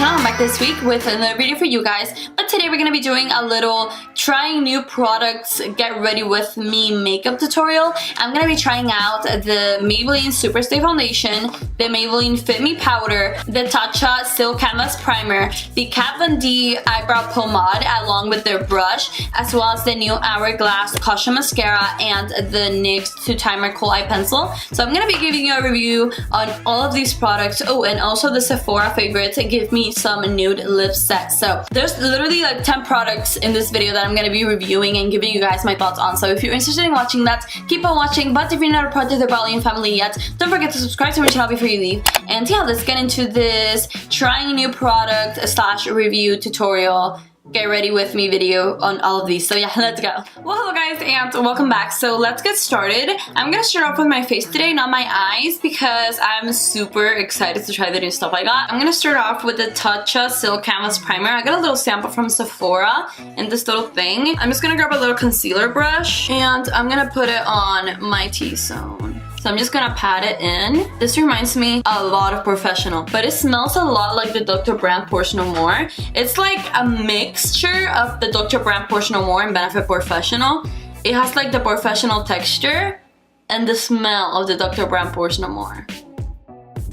channel. I'm back this week with another video for you guys. But today we're going to be doing a little trying new products, get ready with me makeup tutorial. I'm going to be trying out the Maybelline Superstay Foundation, the Maybelline Fit Me Powder, the Tatcha Silk Canvas Primer, the Kat Von D Eyebrow Pomade along with their brush, as well as the new Hourglass Caution Mascara and the NYX 2 Timer Kohl Eye Pencil. So I'm going to be giving you a review on all of these products. Oh, and also the Sephora favorite to give me some nude lip set. So there's literally like 10 products in this video that I'm going to be reviewing and giving you guys my thoughts on. So if you're interested in watching that, keep on watching. But if you're not a part of the Beverly family yet, don't forget to subscribe to my channel before you leave. And yeah, let's get into this trying new product slash review tutorial. Get ready with me video on all of these. So yeah, let's go. Well, hello guys and welcome back. So let's get started. I'm gonna start off with my face today, not my eyes, because I'm super excited to try the new stuff I got. I'm gonna start off with the Tatcha Silk Canvas Primer. I got a little sample from Sephora in this little thing. I'm just gonna grab a little concealer brush and I'm gonna put it on my T-zone. So I'm just gonna pat it in. This reminds me a lot of Professional, but it smells a lot like the Dr. Brandt Portion No More. It's like a mixture of the Dr. Brandt Portion No More and Benefit Professional. It has like the Professional texture and the smell of the Dr. Brandt Portion No More.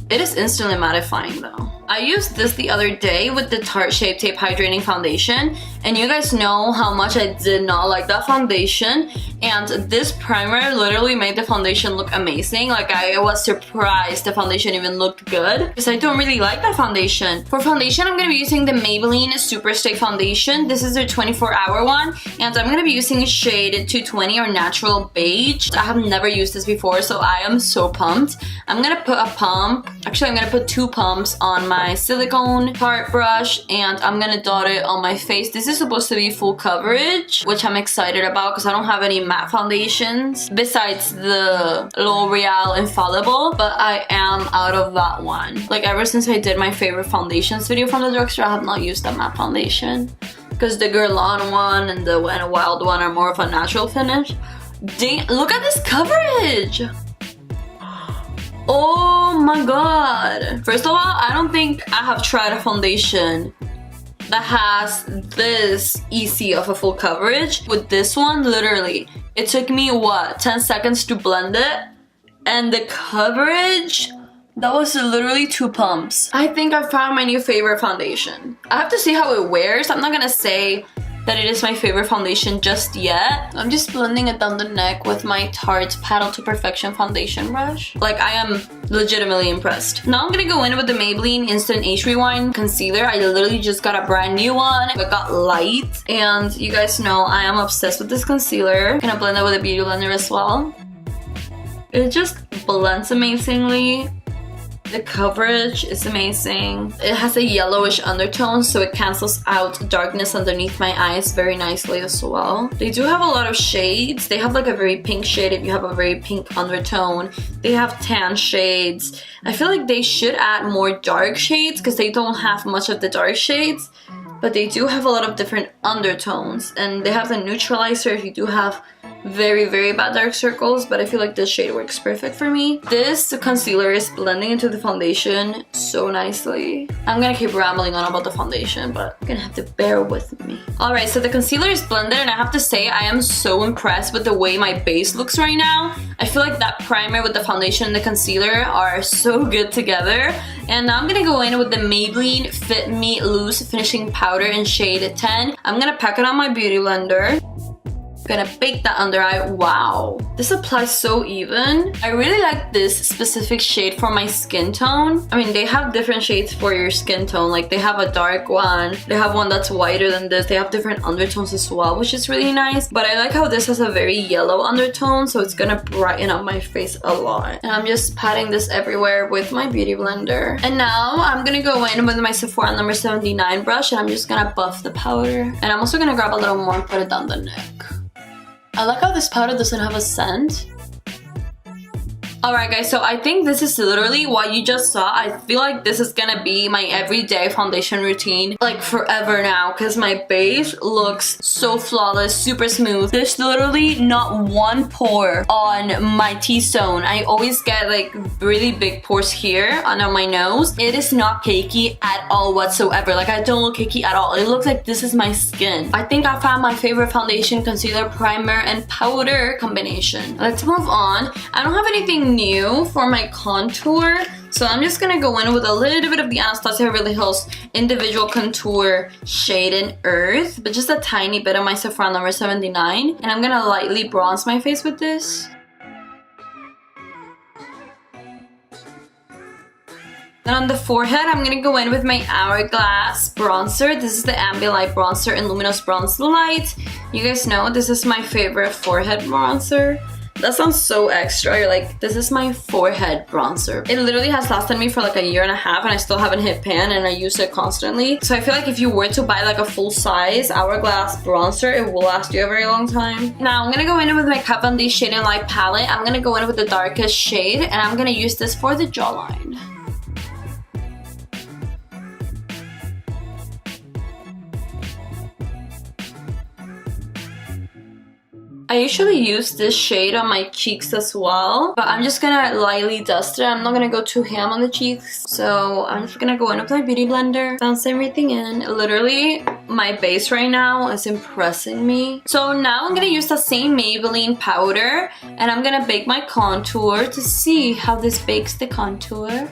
It is instantly mattifying though. I used this the other day with the Tarte Shape Tape Hydrating Foundation, and you guys know how much I did not like that foundation, and this primer literally made the foundation look amazing. Like, I was surprised the foundation even looked good, because I don't really like that foundation. For foundation, I'm going to be using the Maybelline Superstay Foundation. This is their 24-hour one, and I'm going to be using shade 220 or Natural Beige. I have never used this before, so I am so pumped. I'm going to put a pump, actually I'm going to put 2 pumps on my silicone Tarte brush, and I'm gonna dot it on my face. This is supposed to be full coverage, which I'm excited about because I don't have any matte foundations besides the L'Oreal Infallible, but I am out of that one. Like, ever since I did my favorite foundations video from the drugstore, I have not used a matte foundation because the Guerlain one and the Wild one are more of a natural finish. Dang, look at this coverage! Oh my god. First of all, I don't think I have tried a foundation that has this easy of a full coverage. With this one, literally, it took me, what, 10 seconds to blend it? And the coverage, that was literally 2 pumps. I think I found my new favorite foundation. I have to see how it wears. I'm not gonna say that it is my favorite foundation just yet. I'm just blending it down the neck with my Tarte Paddle to Perfection foundation brush. Like, I am legitimately impressed. Now I'm gonna go in with the Maybelline Instant Age Rewind Concealer. I literally just got a brand new one. It got light, and you guys know I am obsessed with this concealer. I'm gonna blend it with a beauty blender as well. It just blends amazingly. The coverage is amazing. It has a yellowish undertone, so it cancels out darkness underneath my eyes very nicely as well. They do have a lot of shades. They have like a very pink shade if you have a very pink undertone. They have tan shades. I feel like they should add more dark shades because they don't have much of the dark shades, but they do have a lot of different undertones. And they have the neutralizer if you do have very, very bad dark circles, but I feel like this shade works perfect for me. This concealer is blending into the foundation so nicely. I'm gonna keep rambling on about the foundation, but you're gonna have to bear with me. Alright, so the concealer is blended, and I have to say I am so impressed with the way my base looks right now. I feel like that primer with the foundation and the concealer are so good together. And now I'm gonna go in with the Maybelline Fit Me Loose Finishing Powder in shade 10. I'm gonna pack it on my beauty blender. Gonna bake that under eye. Wow, this applies so even. I really like this specific shade for my skin tone. I mean, they have different shades for your skin tone. Like, they have a dark one, they have one that's whiter than this, they have different undertones as well, which is really nice. But I like how this has a very yellow undertone, so it's gonna brighten up my face a lot. And I'm just patting this everywhere with my beauty blender. And now I'm gonna go in with my Sephora number 79 brush, and I'm just gonna buff the powder. And I'm also gonna grab a little more and put it down the neck. I like how this powder doesn't have a scent. Alright guys, so I think this is literally what you just saw. I feel like this is gonna be my everyday foundation routine like forever now, because my base looks so flawless, super smooth. There's literally not one pore on my T-zone. I always get like really big pores here under my nose. It is not cakey at all whatsoever. Like I don't look cakey at all. It looks like this is my skin. I think I found my favorite foundation, concealer, primer, and powder combination. Let's move on. I don't have anything new for my contour, so I'm just gonna go in with a little bit of the Anastasia Beverly Hills individual contour shade in Earth, but just a tiny bit of my Sephora number 79, and I'm gonna lightly bronze my face with this. Then on the forehead, I'm gonna go in with my Hourglass bronzer. This is the Ambilight bronzer in Luminous Bronze Light. You guys know this is my favorite forehead bronzer. That sounds so extra. You're like, this is my forehead bronzer. It literally has lasted me for like a year and a half, and I still haven't hit pan, and I use it constantly. So I feel like if you were to buy like a full size Hourglass bronzer, it will last you a very long time. Now I'm gonna go in with my Kat Von D Shade and Light palette. I'm gonna go in with the darkest shade, and I'm gonna use this for the jawline. I usually use this shade on my cheeks as well, but I'm just gonna lightly dust it. I'm not gonna go too ham on the cheeks, so I'm just gonna go in with my beauty blender, bounce everything in. Literally, my base right now is impressing me. So now I'm gonna use the same Maybelline powder, and I'm gonna bake my contour to see how this bakes the contour.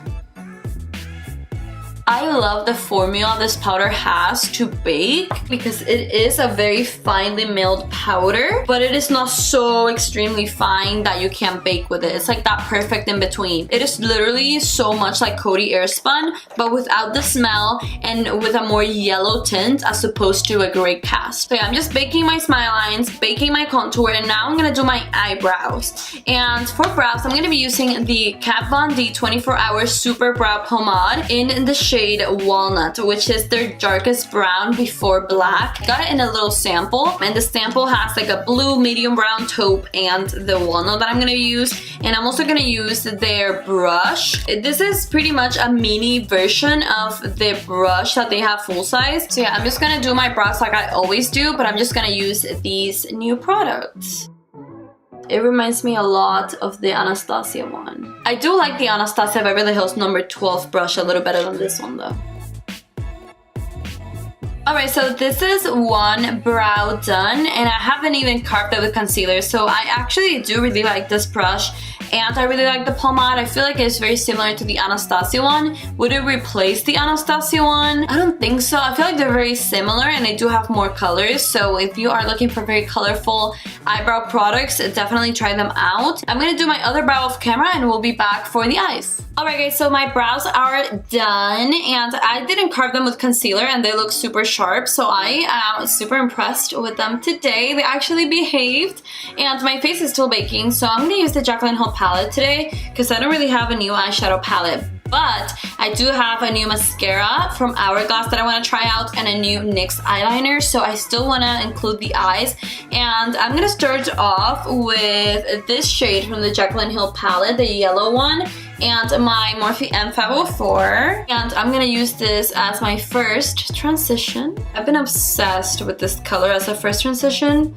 I love the formula this powder has to bake because it is a very finely milled powder, but it is not so extremely fine that you can't bake with it. It's like that perfect in between. It is literally so much like Coty Airspun, but without the smell and with a more yellow tint as opposed to a gray cast. So yeah, I'm just baking my smile lines, baking my contour, and now I'm gonna do my eyebrows. And for brows, I'm gonna be using the Kat Von D 24-Hour Super Brow Pomade in the shade Walnut, which is their darkest brown before black. Got it in a little sample, and the sample has like a blue, medium brown taupe, and the walnut that I'm gonna use. And I'm also gonna use their brush. This is pretty much a mini version of the brush that they have full size. So yeah, I'm just gonna do my brows like I always do, but I'm just gonna use these new products. It reminds me a lot of the Anastasia one. I do like the Anastasia Beverly Hills number 12 brush a little better than this one though. Alright, so this is one brow done, and I haven't even carved it with concealer, so I actually do really like this brush, and I really like the pomade. I feel like it's very similar to the Anastasia one. Would it replace the Anastasia one? I don't think so. I feel like they're very similar, and they do have more colors, so if you are looking for very colorful eyebrow products, definitely try them out. I'm gonna do my other brow off camera, and we'll be back for the eyes. Alright guys, so my brows are done, and I didn't carve them with concealer, and they look super sharp, so I am super impressed with them today. They actually behaved, and my face is still baking, so I'm gonna use the Jaclyn Hill palette today because I don't really have a new eyeshadow palette. But I do have a new mascara from Hourglass that I want to try out, and a new NYX eyeliner, so I still want to include the eyes. And I'm going to start off with this shade from the Jaclyn Hill palette, the yellow one, and my Morphe M 504. And I'm going to use this as my first transition. I've been obsessed with this color as a first transition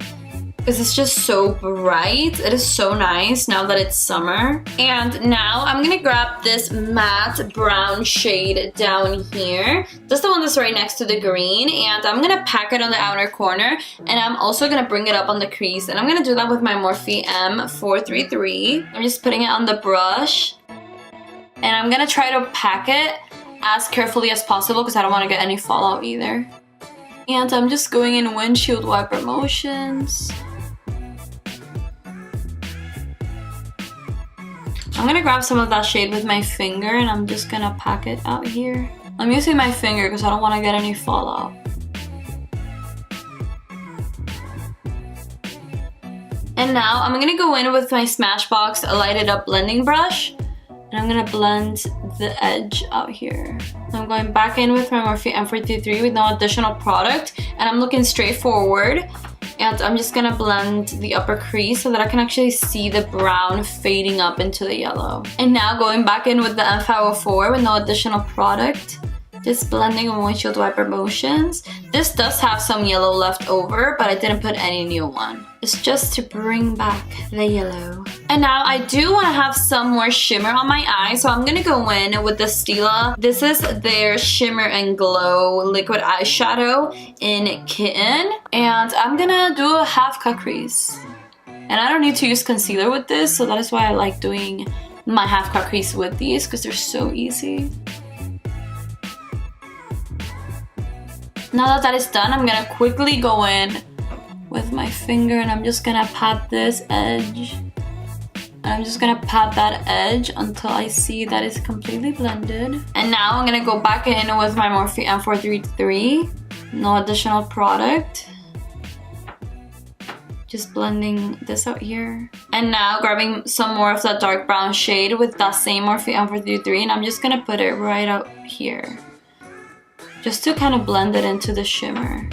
because it's just so bright. It is so nice now that it's summer. And now I'm gonna grab this matte brown shade down here. That's the one that's right next to the green, and I'm gonna pack it on the outer corner, and I'm also gonna bring it up on the crease, and I'm gonna do that with my Morphe M 433. I'm just putting it on the brush, and I'm gonna try to pack it as carefully as possible because I don't want to get any fallout either. And I'm just going in windshield wiper motions. I'm gonna grab some of that shade with my finger, and I'm just gonna pack it out here. I'm using my finger because I don't want to get any fallout. And now I'm gonna go in with my Smashbox lighted up blending brush, and I'm gonna blend the edge out here. I'm going back in with my Morphe M 433 with no additional product, and I'm looking straight forward. And I'm just gonna blend the upper crease so that I can actually see the brown fading up into the yellow. And now going back in with the M504 with no additional product. Just blending on windshield wiper motions. This does have some yellow left over, but I didn't put any new one. It's just to bring back the yellow. And now I do want to have some more shimmer on my eye, so I'm gonna go in with the Stila. This is their Shimmer and Glow liquid eyeshadow in Kitten. And I'm gonna do a half cut crease. And I don't need to use concealer with this, so that is why I like doing my half cut crease with these, because they're so easy. Now that that is done, I'm gonna quickly go in with my finger and I'm just gonna pat this edge. And I'm just gonna pat that edge until I see that it's completely blended. And now I'm gonna go back in with my Morphe M433. No additional product. Just blending this out here. And now grabbing some more of that dark brown shade with that same Morphe M433, and I'm just gonna put it right out here. Just to kind of blend it into the shimmer.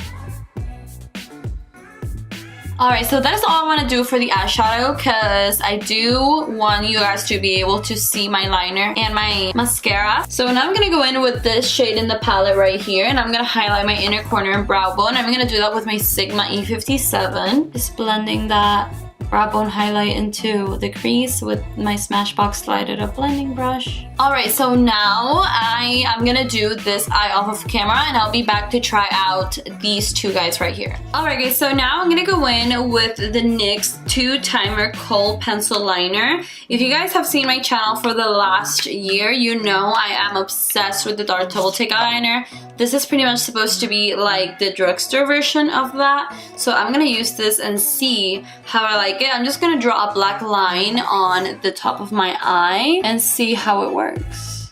Alright, so that is all I want to do for the eyeshadow, because I do want you guys to be able to see my liner and my mascara. So now I'm going to go in with this shade in the palette right here, and I'm going to highlight my inner corner and brow bone. I'm going to do that with my Sigma E57. Just blending that brow bone highlight into the crease with my Smashbox slided up blending brush. Alright, so now I'm gonna do this eye off of camera, and I'll be back to try out these two guys right here. Alright guys, so now I'm gonna go in with the NYX 2-Timer Kohl Pencil Liner. If you guys have seen my channel for the last year, you know I am obsessed with the Dark Double Take Eyeliner. This is pretty much supposed to be like the drugstore version of that. So I'm gonna use this and see how I like it. I'm just gonna draw a black line on the top of my eye and see how it works.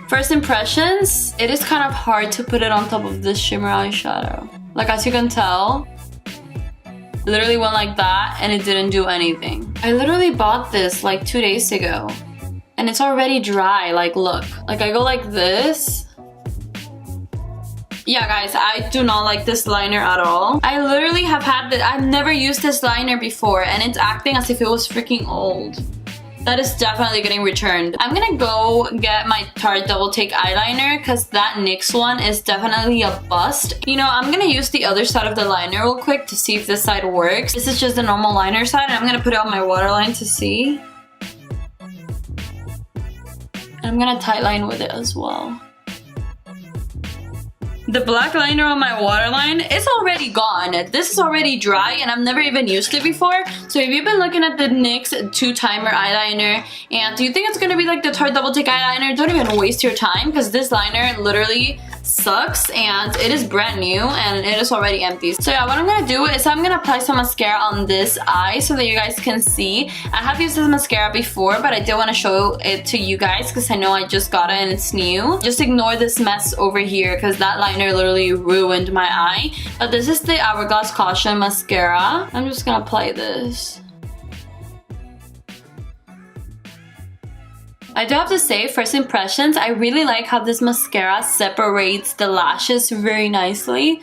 First impressions, it is kind of hard to put it on top of this shimmer eyeshadow. Like, as you can tell, literally went like that and it didn't do anything. I literally bought this like 2 days ago and it's already dry. Like, look, like I go like this. Yeah guys, I do not like this liner at all. I literally have had this, I've never used this liner before and it's acting as if it was freaking old. That is definitely getting returned. I'm gonna go get my Tarte Double Take Eyeliner because that NYX one is definitely a bust. You know, I'm gonna use the other side of the liner real quick to see if this side works. This is just the normal liner side and I'm gonna put it on my waterline to see. And I'm gonna tightline with it as well. The black liner on my waterline is already gone. This is already dry and I've never even used it before. So if you've been looking at the NYX 2-Timer eyeliner and do you think it's gonna be like the Tarte Double Take eyeliner, don't even waste your time because this liner literally sucks and it is brand new and it is already empty. So yeah, what I'm gonna do is I'm gonna apply some mascara on this eye so that you guys can see. I have used this mascara before, but I did want to show it to you guys because I know I just got it and it's new. Just ignore this mess over here because that liner literally ruined my eye. But this is the Hourglass Caution mascara. I'm just gonna apply this. I do have to say, first impressions, I really like how this mascara separates the lashes very nicely.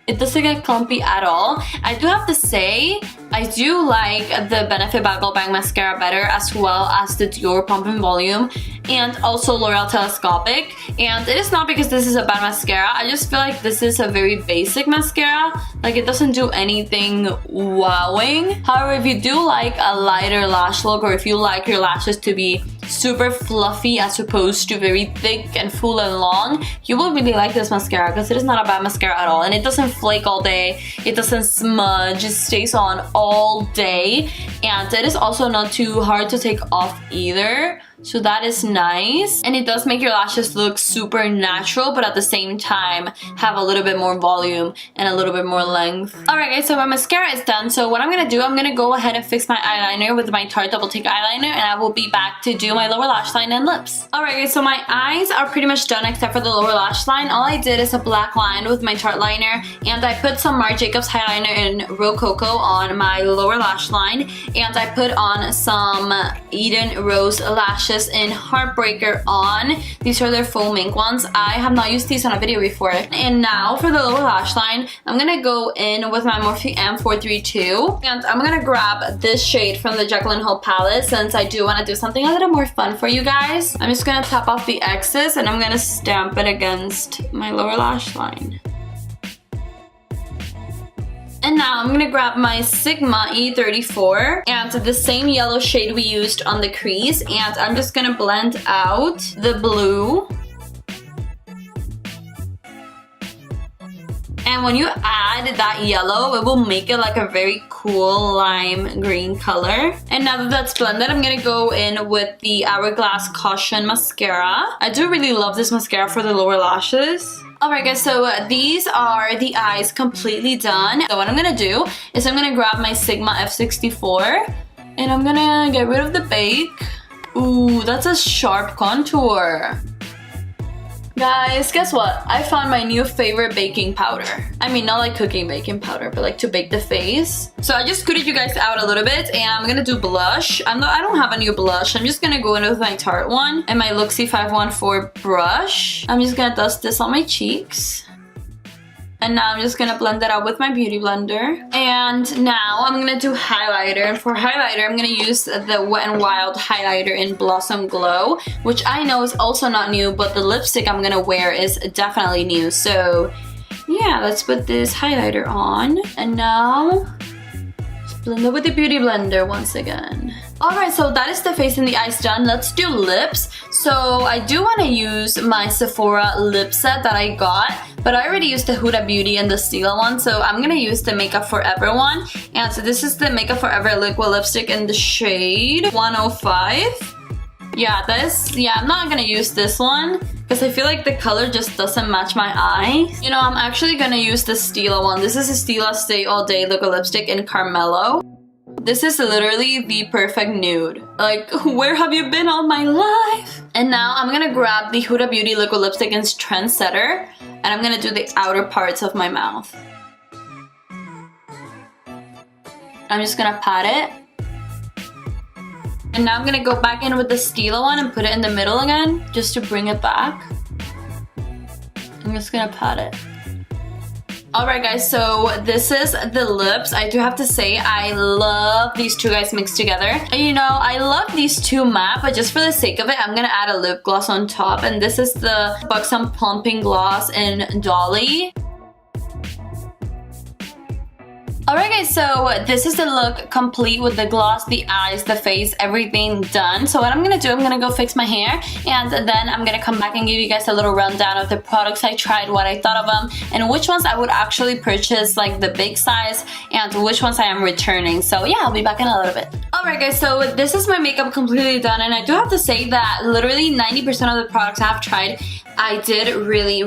It doesn't get clumpy at all. I do have to say, I do like the Benefit Bagel Bang Mascara better, as well as the Dior Pump and Volume, and also L'Oreal Telescopic. And it is not because this is a bad mascara, I just feel like this is a very basic mascara. Like, it doesn't do anything wowing. However, if you do like a lighter lash look, or if you like your lashes to be super fluffy as opposed to very thick and full and long, you will really like this mascara because it is not a bad mascara at all, and it doesn't flake all day, it doesn't smudge, it stays on all day, and it is also not too hard to take off either. So that is nice, and it does make your lashes look super natural, but at the same time have a little bit more volume and a little bit more length. Alright guys, so my mascara is done. So what I'm gonna do, I'm gonna go ahead and fix my eyeliner with my Tarte Double Take eyeliner, and I will be back to do my lower lash line and lips. Alright guys, so my eyes are pretty much done except for the lower lash line. All I did is a black line with my Tarte liner, and I put some Marc Jacobs Highliner in Rococo on my lower lash line, and I put on some Eden Rose lash lashes in Heartbreaker on. These are their full mink ones. I have not used these on a video before. And now for the lower lash line, I'm gonna go in with my Morphe M432. And I'm gonna grab this shade from the Jaclyn palette since I do want to do something a little more fun for you guys. I'm just gonna tap off the excess and I'm gonna stamp it against my lower lash line. And now I'm gonna grab my Sigma E34 and the same yellow shade we used on the crease, and I'm just gonna blend out the blue. And when you add that yellow, it will make it like a very cool lime green color. And now that that's blended, I'm gonna go in with the Hourglass Caution Mascara. I do really love this mascara for the lower lashes. Alright guys, so these are the eyes completely done. So what I'm gonna do is I'm gonna grab my Sigma F64 and I'm gonna get rid of the bake. Ooh, that's a sharp contour. Guys, guess what? I found my new favorite baking powder. I mean, not like cooking baking powder, but like to bake the face. So I just scooted you guys out a little bit and I'm gonna do blush. I don't have a new blush. I'm just gonna go in with my Tarte one and my Luxie 514 brush. I'm just gonna dust this on my cheeks. And now I'm just gonna blend it out with my beauty blender. And now I'm gonna do highlighter. And for highlighter, I'm gonna use the Wet n Wild highlighter in Blossom Glow, which I know is also not new, but the lipstick I'm gonna wear is definitely new. So yeah, let's put this highlighter on. And now, just blend it with the beauty blender once again. Alright, so that is the face and the eyes done. Let's do lips. So I do want to use my Sephora lip set that I got, but I already used the Huda Beauty and the Stila one, so I'm going to use the Makeup Forever one. And so this is the Makeup Forever liquid lipstick in the shade 105. Yeah, I'm not going to use this one because I feel like the color just doesn't match my eyes. You know, I'm actually going to use the Stila one. This is a Stila Stay All Day liquid lipstick in Carmello. This is literally the perfect nude. Like, where have you been all my life? And now I'm gonna grab the Huda Beauty liquid lipstick in Trendsetter and I'm gonna do the outer parts of my mouth. I'm just gonna pat it. And now I'm gonna go back in with the Stila one and put it in the middle again, just to bring it back. I'm just gonna pat it. Alright guys, so this is the lips. I do have to say I love these two guys mixed together. And you know, I love these two matte, but just for the sake of it, I'm gonna add a lip gloss on top. And this is the Buxom Plumping Gloss in Dolly. Alright guys, so this is the look complete with the gloss, the eyes, the face, everything done. So what I'm gonna do, I'm gonna go fix my hair and then I'm gonna come back and give you guys a little rundown of the products I tried, what I thought of them, and which ones I would actually purchase, like the big size, and which ones I am returning. So yeah, I'll be back in a little bit. Alright guys, so this is my makeup completely done, and I do have to say that literally 90% of the products I have tried I did really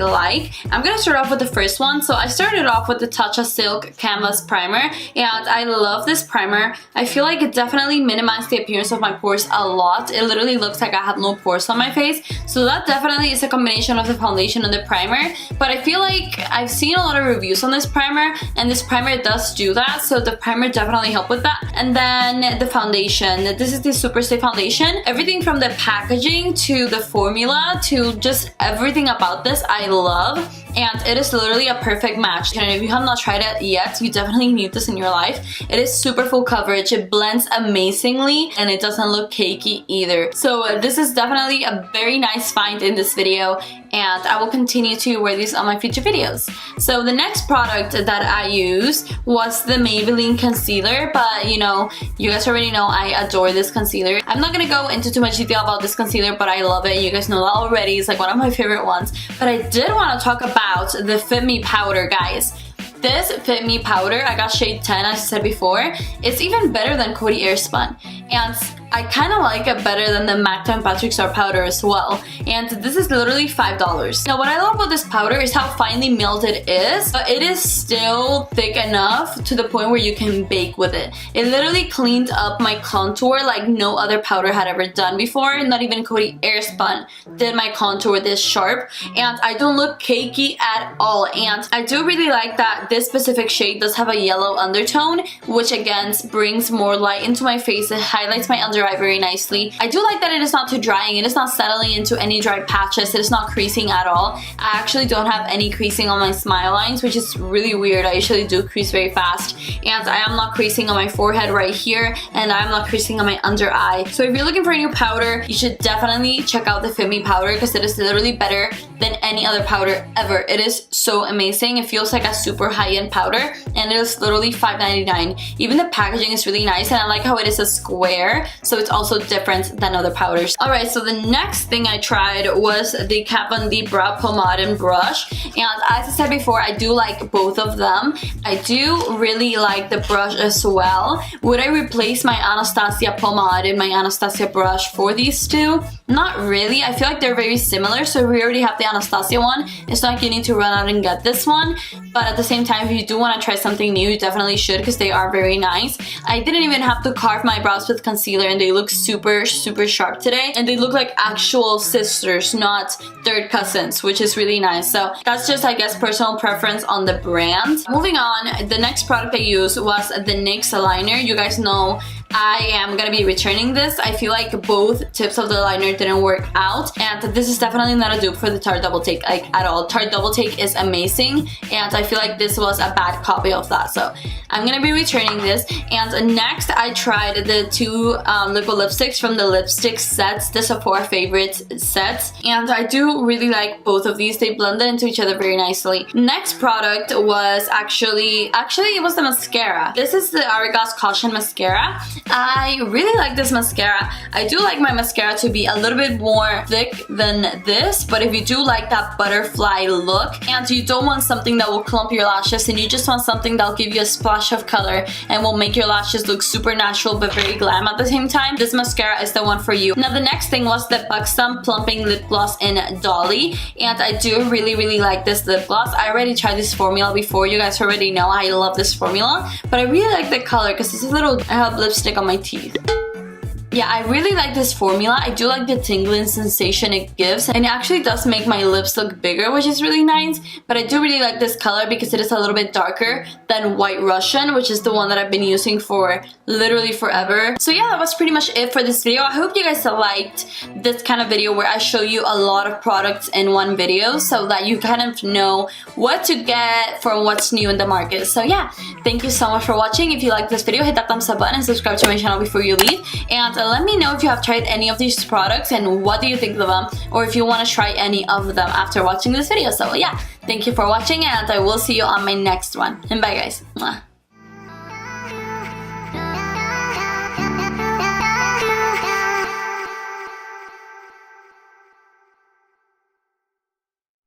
like. I'm gonna start off with the first one. So I started off with the Tatcha Silk Canvas Primer, and I love this primer. I feel like it definitely minimized the appearance of my pores a lot. It literally looks like I have no pores on my face, so that definitely is a combination of the foundation and the primer. But I feel like I've seen a lot of reviews on this primer, and this primer does do that, so the primer definitely helped with that. And then the foundation. This is the Superstay foundation. Everything from the packaging to the formula to just everything about this I love, and it is literally a perfect match. And if you have not tried it yet, you definitely need this in your life. It is super full coverage, it blends amazingly, and it doesn't look cakey either. So this is definitely a very nice find in this video, and I will continue to wear these on my future videos. So the next product that I used was the Maybelline concealer, but you know, you guys already know I adore this concealer. I'm not gonna go into too much detail about this concealer, but I love it. You guys know that already. It's like one of my favorite ones. But I did want to talk about the Fit Me powder, guys. This Fit Me powder, I got shade 10 as I said before. It's even better than Coty Airspun, and I kind of like it better than the MAC 10 Patrick Star powder as well. And this is literally $5. Now what I love about this powder is how finely milled it is, but it is still thick enough to the point where you can bake with it. It literally cleaned up my contour like no other powder had ever done before. Not even Coty Airspun did my contour this sharp, and I don't look cakey at all. And I do really like that this specific shade does have a yellow undertone, which again brings more light into my face. It highlights my under dry very nicely. I do like that it is not too drying. It is not settling into any dry patches. It is not creasing at all. I actually don't have any creasing on my smile lines, which is really weird. I usually do crease very fast, and I am not creasing on my forehead right here, and I am not creasing on my under eye. So if you're looking for a new powder, you should definitely check out the Fit Me powder, because it is literally better than any other powder ever. It is so amazing. It feels like a super high-end powder, and it is literally $5.99. Even the packaging is really nice, and I like how it is a square, so it's also different than other powders. Alright, so the next thing I tried was the Kat Von D Brow Pomade and Brush, and as I said before, I do like both of them. I do really like the brush as well. Would I replace my Anastasia pomade and my Anastasia brush for these two? Not really. I feel like they're very similar, so if we already have the Anastasia one, it's not like you need to run out and get this one. But at the same time, if you do want to try something new, you definitely should, because they are very nice. I didn't even have to carve my brows with concealer, and they look super sharp today, and they look like actual sisters, not third cousins, which is really nice. So that's just, I guess, personal preference on the brand. Moving on, the next product I used was the NYX liner. You guys know I am gonna be returning this. I feel like both tips of the liner didn't work out, and this is definitely not a dupe for the Tarte Double Take, like, at all. Tarte Double Take is amazing, and I feel like this was a bad copy of that, so I'm gonna be returning this. And next, I tried the two liquid lipsticks from the lipstick sets, the Sephora favorite sets, and I do really like both of these. They blended into each other very nicely. Next product was actually it was the mascara. This is the Hourglass Caution Mascara. I really like this mascara. I do like my mascara to be a little bit more thick than this, but if you do like that butterfly look and you don't want something that will clump your lashes, and you just want something that will give you a splash of color and will make your lashes look super natural but very glam at the same time, this mascara is the one for you. Now the next thing was the Buxom Plumping Lip Gloss in Dolly, and I do really like this lip gloss. I already tried this formula before. You guys already know I love this formula, but I really like the color because it's a little lipstick on my teeth. Yeah, I really like this formula. I do like the tingling sensation it gives, and it actually does make my lips look bigger, which is really nice. But I do really like this color because it is a little bit darker than White Russian, which is the one that I've been using for literally forever. So yeah, that was pretty much it for this video. I hope you guys liked this kind of video where I show you a lot of products in one video, so that you kind of know what to get from what's new in the market. So yeah, thank you so much for watching. If you like this video, hit that thumbs up button and subscribe to my channel before you leave. And let me know if you have tried any of these products and what do you think of them, or if you want to try any of them after watching this video. So yeah, thank you for watching, and I will see you on my next one. And bye guys. Mwah.